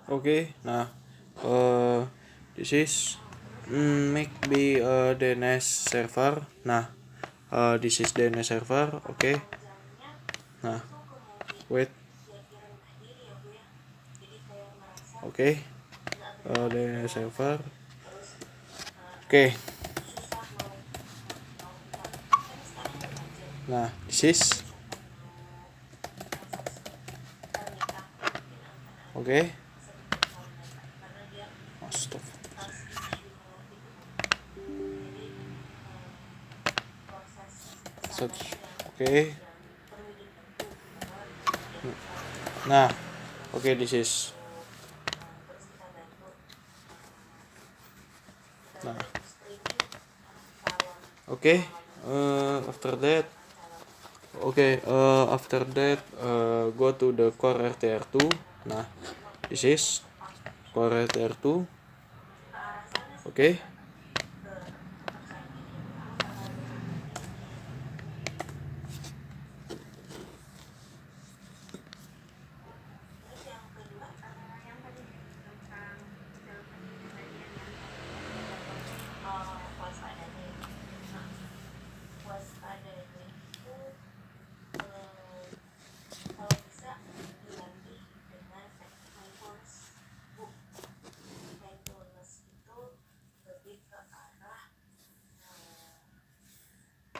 Okay, nah, uh, this is make be DNS server. Nah, this is DNS server. Okay, nah, wait. Okay, DNS server. Okay, nah, this is okay. Oh, stop. Search. Okay, nah, okay, this is nah. Okay, after that. Okay, after that, go to the core RTR2. Nah, this is core RTR2. Okay.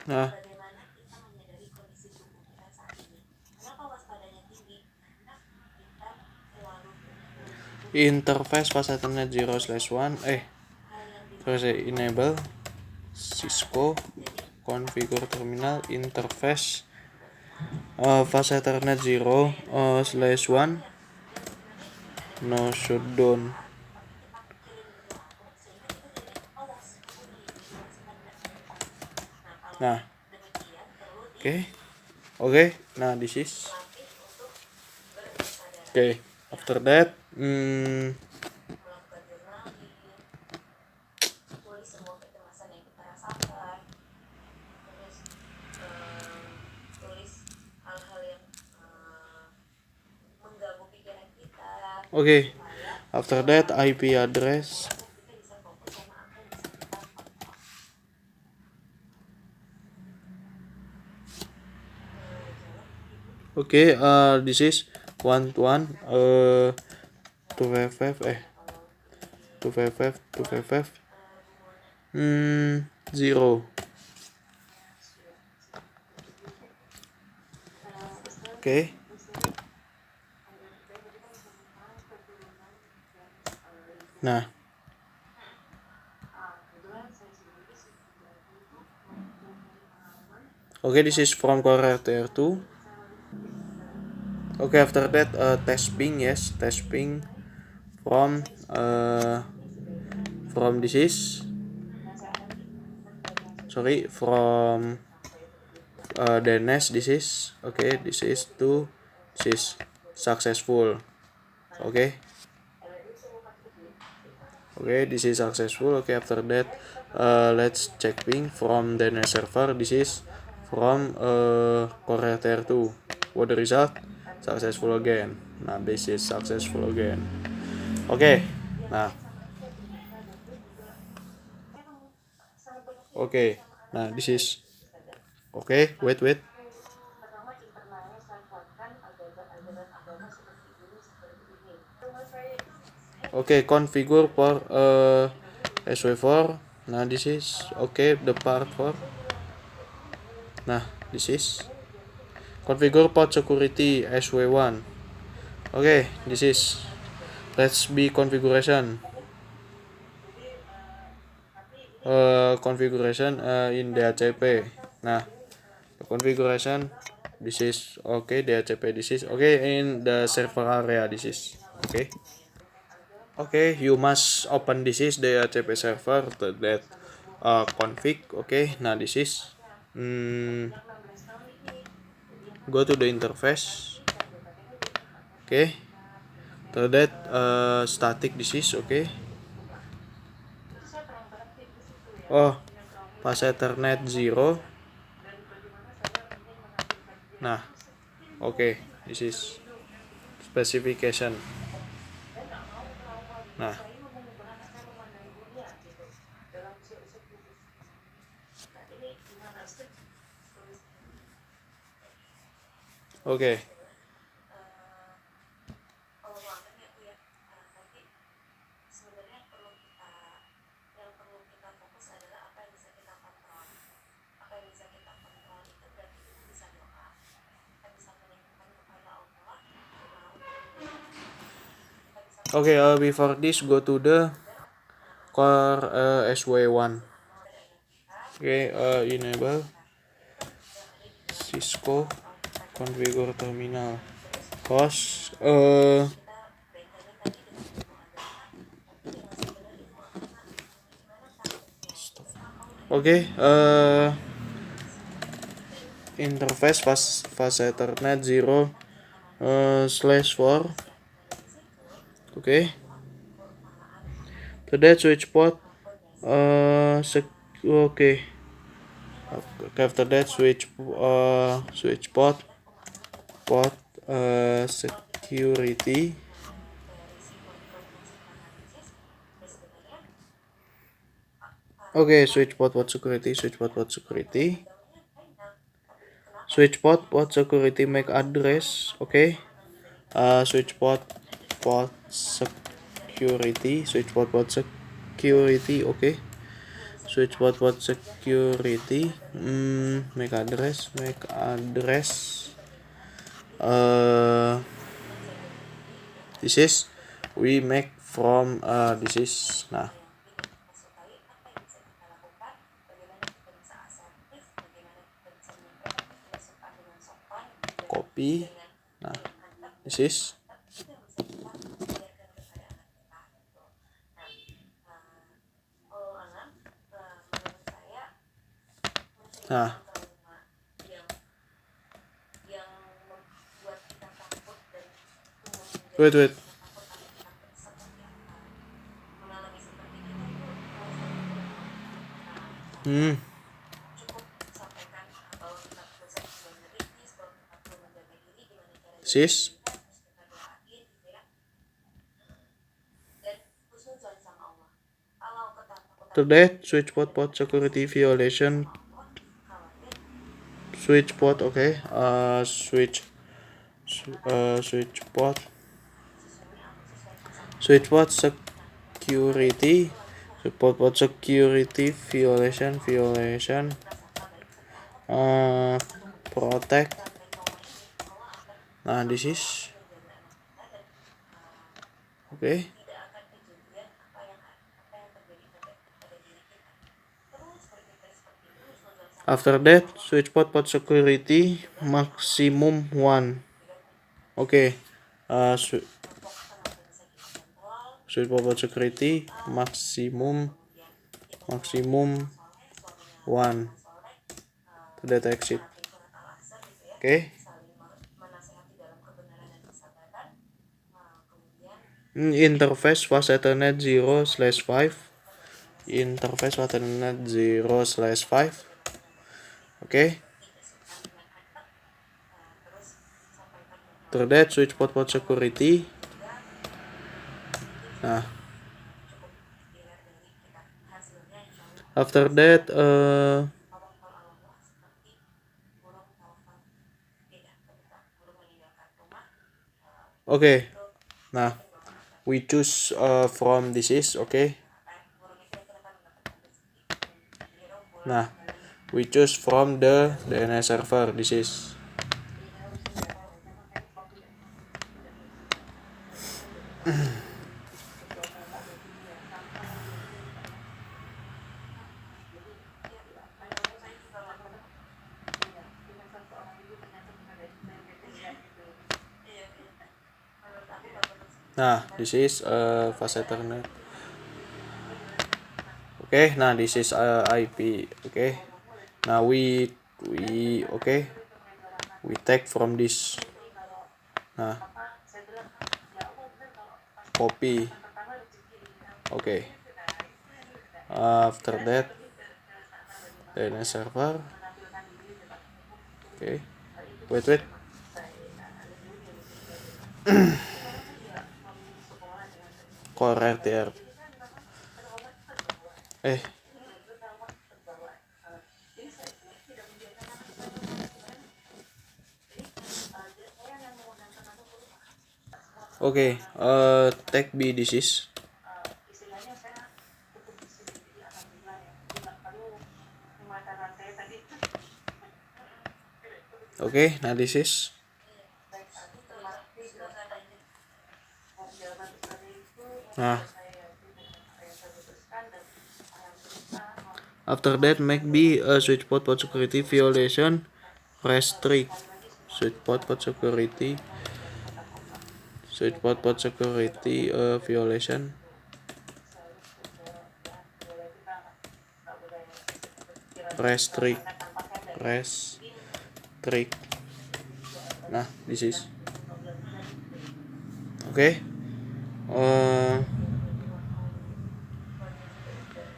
Nah, interface pas Ethernet 0/1 versi enable Cisco configure terminal interface pas Ethernet 0/1 no shutdown. Nah, okay, nah, this is okay. After that, okay. After that, IP address. Okay, this is 1 255 255 0. Okay. Nah, okay, this is from Core RTR2. Okay, after that, test ping, yes, test ping from this is from DNS. This is okay. This is successful. Okay. Okay, this is successful. Okay, after that, let's check ping from DNS server. This is from Core Tier 2. What the result? Successful again. Nah, this is successful again. Okay, nah, okay, nah, this is okay. Wait. Okay, configure for SW4. Nah, this is okay. The part for. Nah, this is configure port security SW1. Okay, this is let's be configuration. Configuration in DHCP. Nah, the configuration this is okay. DHCP this is okay in the server area. This is okay. Okay, you must open this is DHCP server to that config. Okay, nah this is go to the interface. Okay, to that static this is okay. Oh, pas Ethernet 0. Nah, okay, this is specification. Nah, oke. Okay, before this, go to the core SW1. Okay, enable Cisco configure terminal host. Okay, interface fast Ethernet 0 /4. Okay, to that switch port. Okay. After that switch port security. Okay, switch port security, port security MAC address. Okay, switch port security, okay, switch port security, MAC address, this is we make from this is, nah, copy, nah, this is, nah, wait, this is. To that switch port security violation, switch port, okay, switch port security, port security violation, protect. Nah, this is okay. After that, switch port security maximum 1. Okay, switch port security maximum 1 to that exit. Okay. Interface fast Ethernet 0/5. Interface fast Ethernet 0/5. Okay. After that, switch port security. Nah, after that, okay. Nah, we choose from this is, okay. Nah, we choose from the DNS server. This is. Nah, this is fast Ethernet. Okay, nah, this is IP. Okay, now we okay, we take from this. Nah, copy. Okay, after that DNS server. Okay, wait. core RTR. Okay, tag B disease. Okay, nah disease. Nah, after that, make B a switch port security violation restrict. Switch port security. Switch port security violation. Restrict. Nah, this is okay.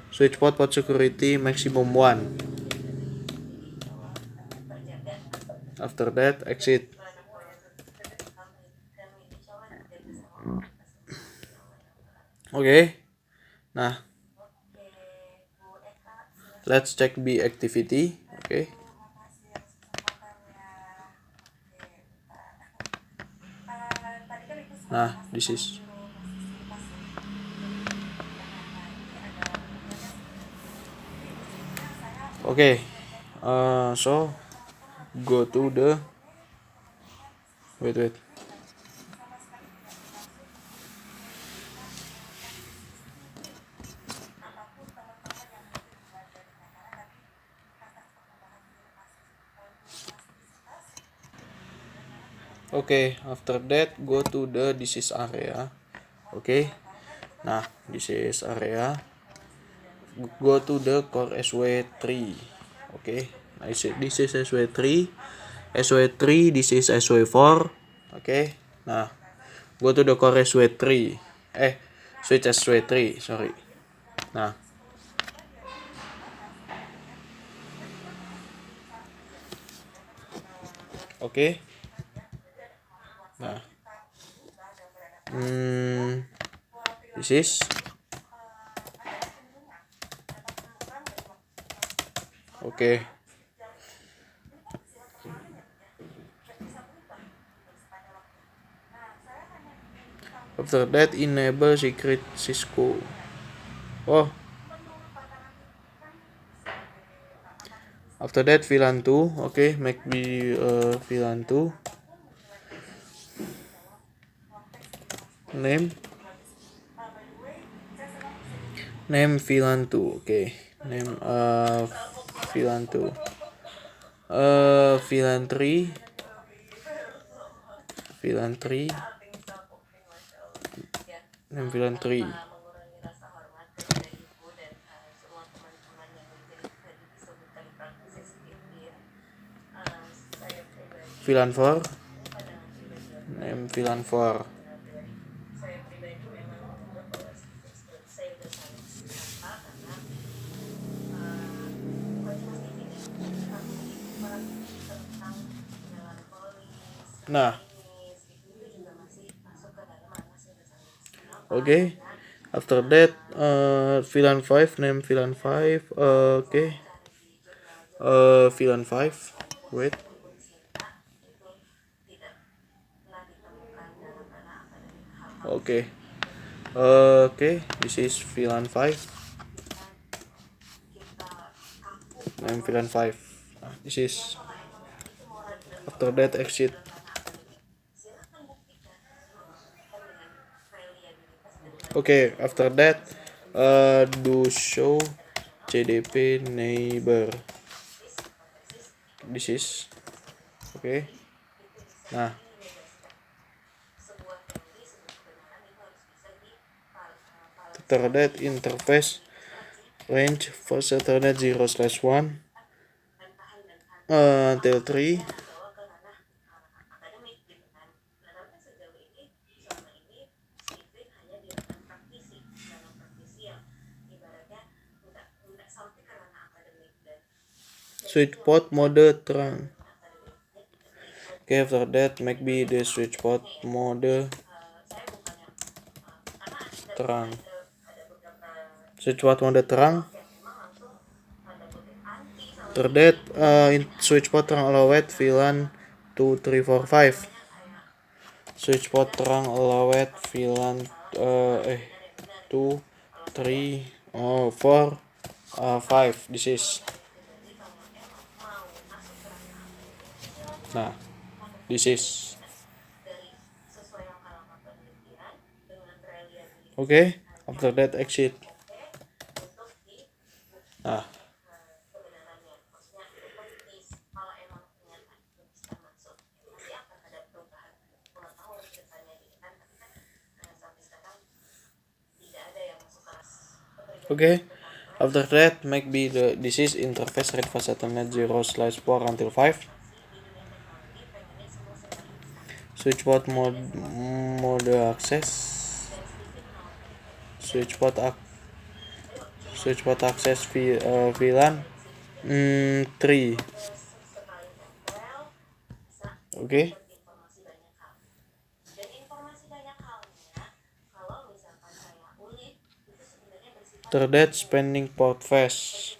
Switch port security maximum 1. After that, exit. Okay. Nah, let's check B activity. Okay. Nah, this is okay. So go to the wait. Okay, after that go to the disease area. Okay. Nah, disease area. Go to the core SW3. Okay. Nah, this is SW3. SW3, this is SW4. Okay. Nah, go to the core SW3. Switch SW3, sorry. Nah. Okay. Nah. This is okay. After that, enable secret Cisco. Oh. After that, VLAN 2. Okay, make me VLAN 2. Name VLAN 2. Okay. Name VLAN 2. VLAN 3. VLAN 3. Name VLAN 3. VLAN 4. Name VLAN 4. Nah. Okay. After that, VLAN 5. Name VLAN 5. Okay. VLAN 5. Wait. Okay. Okay. This is VLAN 5. Name VLAN 5. This is after that exit. Okay, after that do show CDP neighbor. This is okay. Nah, after that interface range first Ethernet 0/1 until 3. Switch port mode trunk. Okay, after that make be the switch port mode terang. Switchboard mode terang. After that, switchboard terang allowed VLAN 2 3 4 5. Switchboard terang allowed VLAN 2 3 4 5. This is. Nah, this is. Okay, after that exit. Nah, okay, after that make this is interface red fast Ethernet 0/4 until 5. Switchboard mode access. Switchboard access VLAN 3. Okay. After that spending port phase.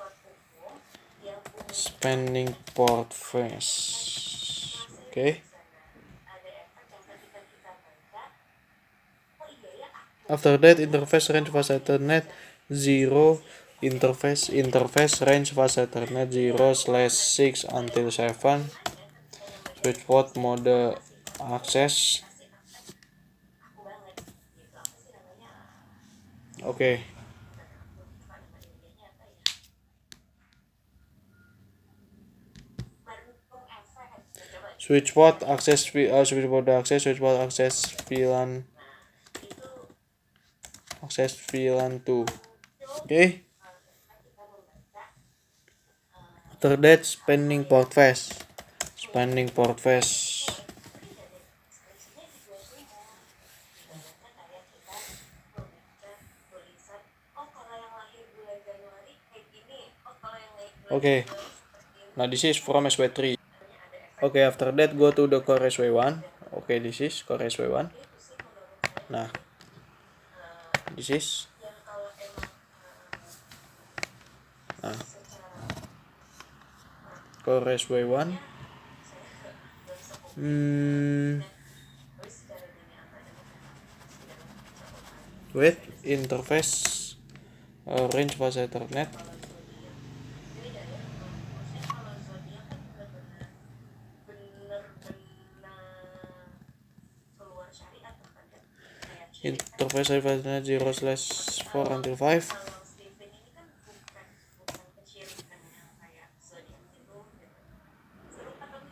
Okay. After that interface range fast Ethernet 0. Interface range fast Ethernet 0/6 until 7. Switchboard mode access. Okay. Switchboard access VLAN 2. Okay. After that spending port phase. Okay. Now this is from SW3. Okay, after that go to the core SW1. Okay, this is core SW1. Nah, this is. Nah, core SW1. Wait, interface range fast Ethernet. Interface Ethernet 0/4 until 5.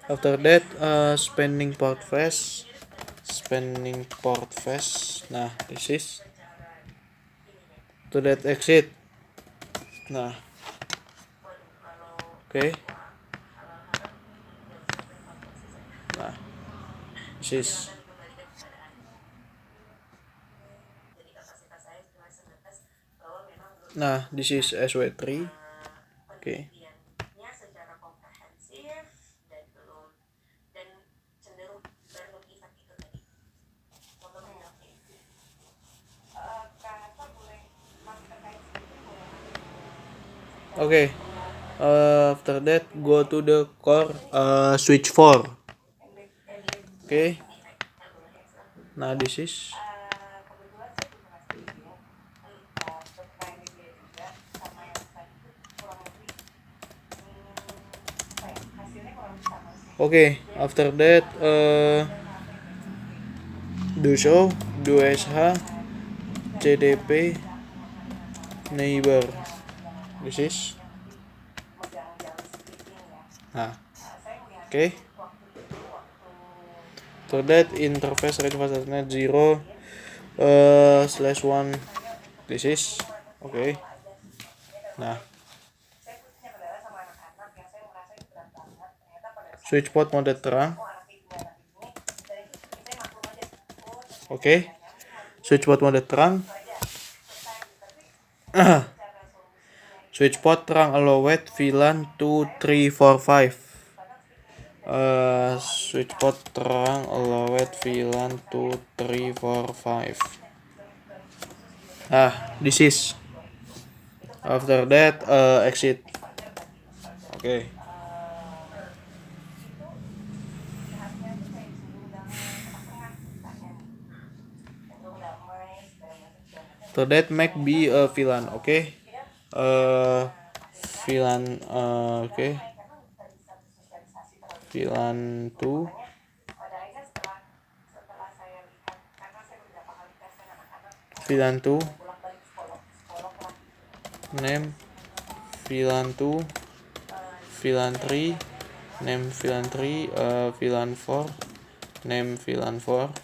After that spending port phase. Nah, this is. To that exit. Nah, okay. Nah, this is. Nah, this is SW3. Okay. Okay. After that go to the core switch 4. Okay. Nah, this is. Okay, after that do show sh cdp neighbor. This is. Nah, okay. After that interface range fast Ethernet 0/1. This is. Okay. Nah, switchboard mode terang. Okay. Switchboard mode terang. Switchboard terang allowed VLAN 2 3 4 5. Switchboard terang allowed VLAN 2 3 4 5. This is. After that, exit. Okay. After that, make be a villain. Okay. Uh, Villain. Okay. Villain 2. Villain 2. Name villain 2. Villain 3. Name villain 3. Villain 4. Name villain 4.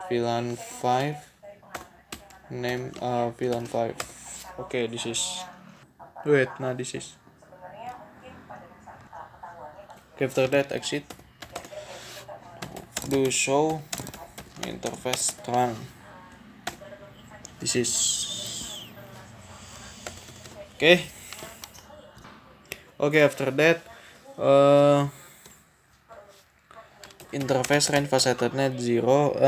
Villain 5. Name villain 5. Okay, this is. Wait, nah, this is. Okay, after that, exit. Do show interface run. This is. Okay. Okay, after that, interface range fast Ethernet 0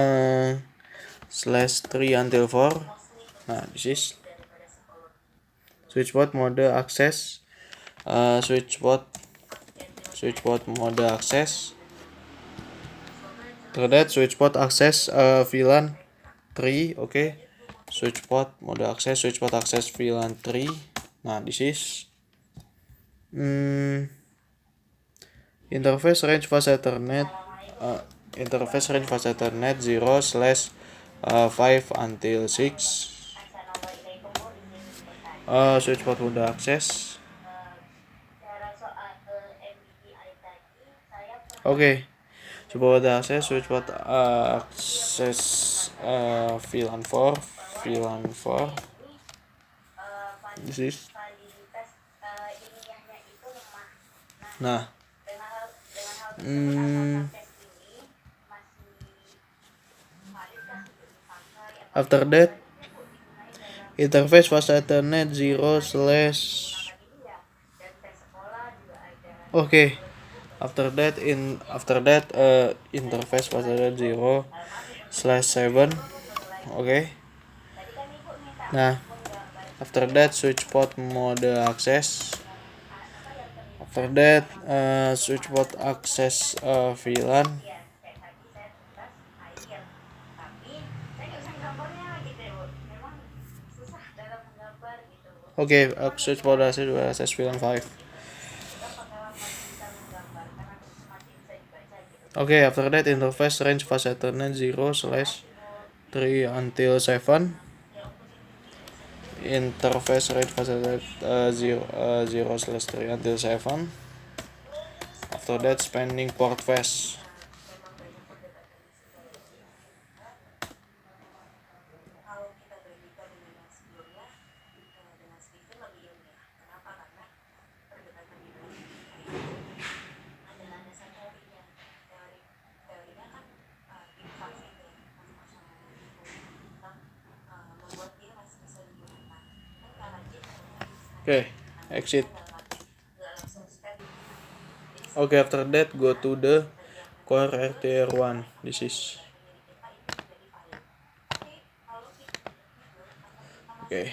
/3 until 4. Nah, this is switchboard mode access. Switchboard mode access. After that, switchboard access VLAN 3. Okay, switchboard mode access VLAN 3. Nah, this is interface range fast Ethernet. Interface range fast Ethernet 0 /5 until 6. Switchboard mode access. Okay, switchboard access VLAN 4. This is. Nah, after that, interface fast Ethernet 0 / Okay. After that, interface fast Ethernet 0 /7. Okay. Nah, after that, switchboard mode access. After that, switchboard access VLAN. Okay, switchboard access VLAN 5. Okay, after that, interface range fast Ethernet 0 /3 until 7. Interface range fast Ethernet 0 /3 until 7. After that, spanning port fast. Okay, exit. Okay, after that, go to the core RTR1. This is. Okay.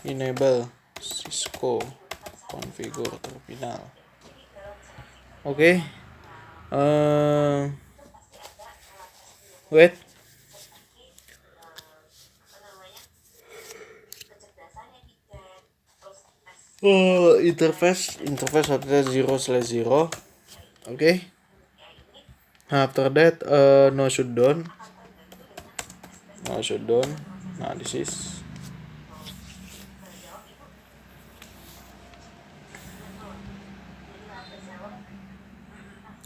Enable Cisco configure terminal. Okay. Wait. Interface ada 0/0. Okay. After that, no shutdown. Nah, this is.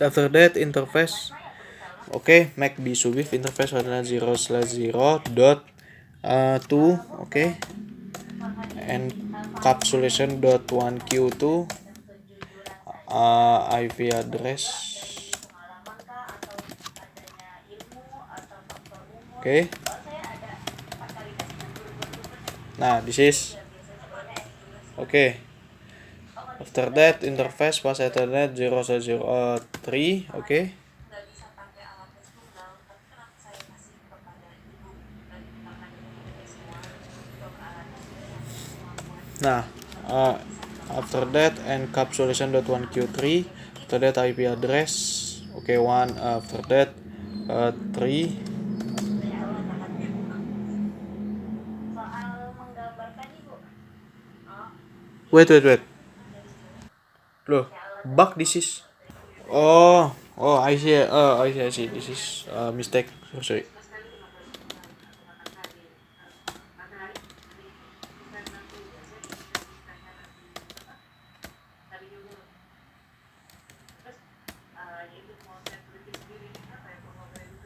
After that, interface. Okay, make be subif interface adalah 0/0 dot 2. Okay, encapsulation dot 1Q2 IP address. Okay. Nah, this is. Okay. After that, interface pas Ethernet 003, oke. Nah, after that encapsulation.1q3, after that IP address, oke, one, after that 3. Wait. Loh, bug this is. Oh, I see. I see. This is mistake. Sorry.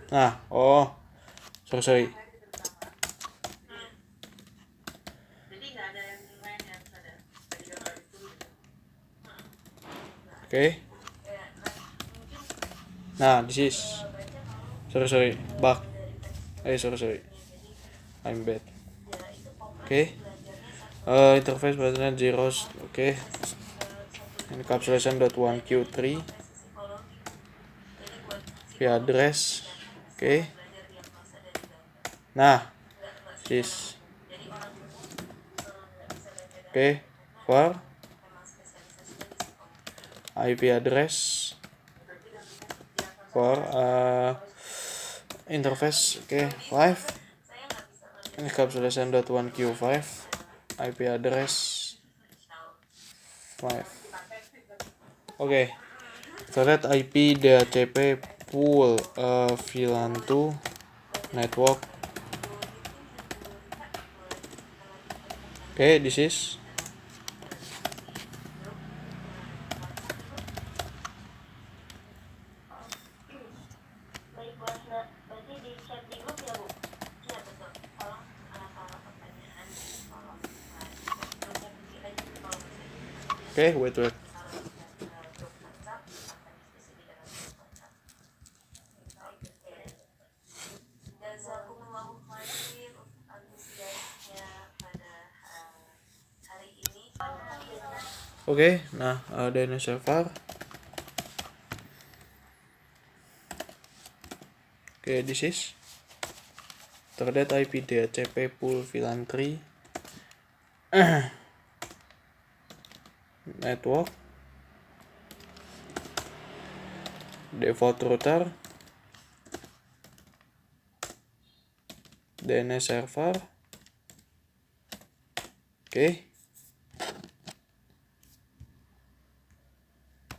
Nah, sorry. Oke. Nah, this is. Sorry. Bug. Sorry. I'm bad. Oke. Interface button zeros. Oke. Encapsulation.1q3. IP address. Oke. Nah, this. Oke. For IP address for interface. Oke, 5. Encapsulation.1q5 IP address 5. Oke. Thread IP DHCP pool VLAN 2 network. Oke, this is. Oke, wait. Oke, nah DNS server. Oke, this is. Thread IP DHCP pool VLAN 3 network. Default router. DNS server. Oke.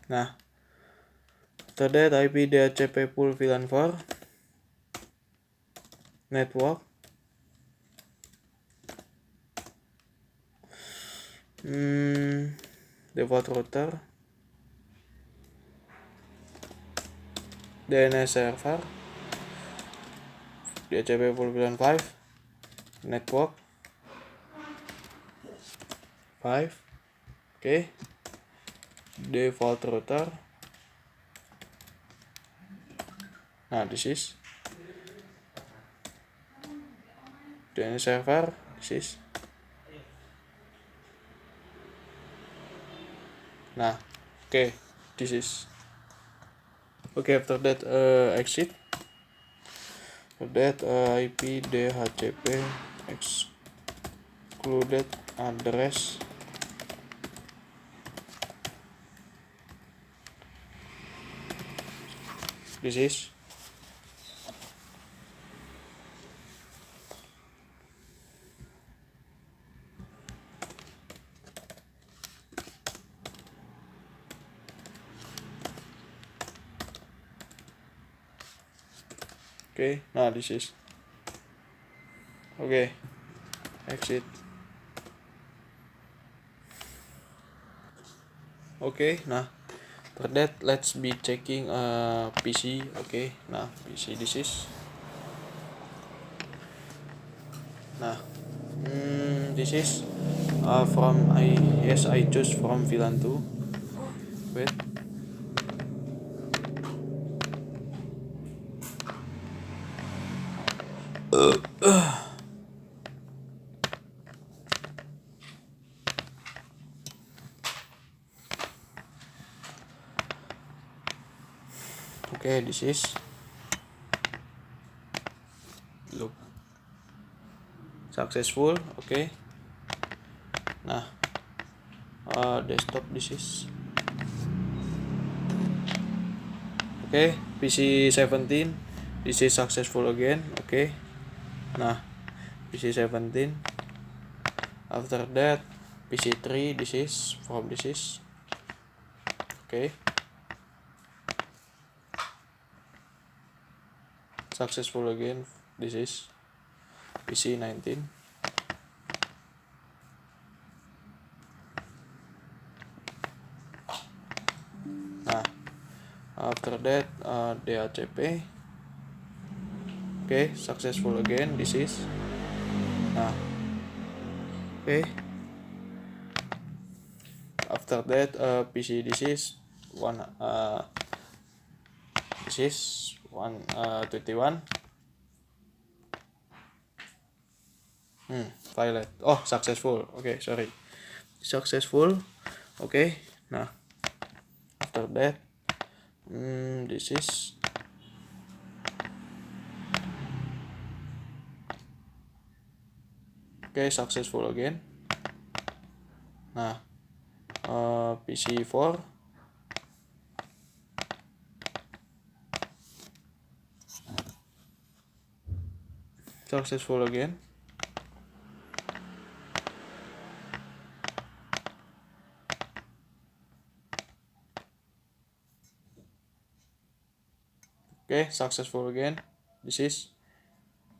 Nah, thread IP DHCP pool VLAN 4 network. Default router. DNS server. DHCP pool VLAN 5 network 5. Oke. Default router. Nah, this is DNS server. This is. Nah, oke, this is. Oke, after that exit. After that IP DHCP excluded address. This is. Oke, nah this is. Oke, exit. Oke, nah for that let's be checking PC. Oke, nah PC this is. Nah, this is from I choose from VLAN 2. Wait. Okay, this is loop successful. Okay, nah desktop this is okay. PC 17 this is successful again. Okay, nah PC 17. After that PC 3 this is from this is okay, successful again. This is PC 19. Nah after that DHCP okay, successful again. This is nah okay. After that PC this is one this is 121 violet. Oh, successful. Okay, sorry, successful. Okay, nah after that this is okay, successful again. Nah PC 4 successful again. Okay, successful again. This is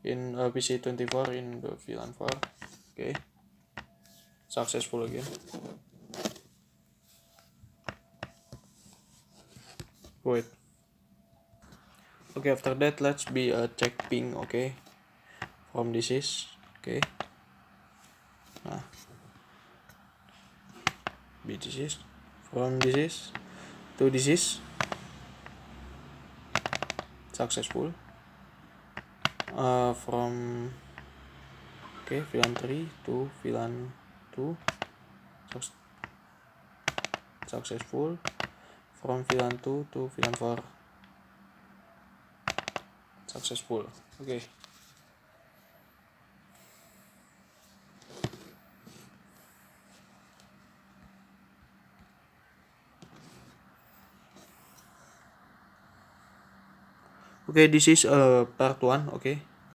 in PC 24 in the VLAN 4. Okay, successful again. Wait. Okay, after that let's be check ping. Okay, from this is okay. Nah, be this is from this is to this is successful. From okay VLAN 3 to VLAN 2 successful. From VLAN 2 to VLAN 4 successful. Okay. Okay, this is part 1. Okay.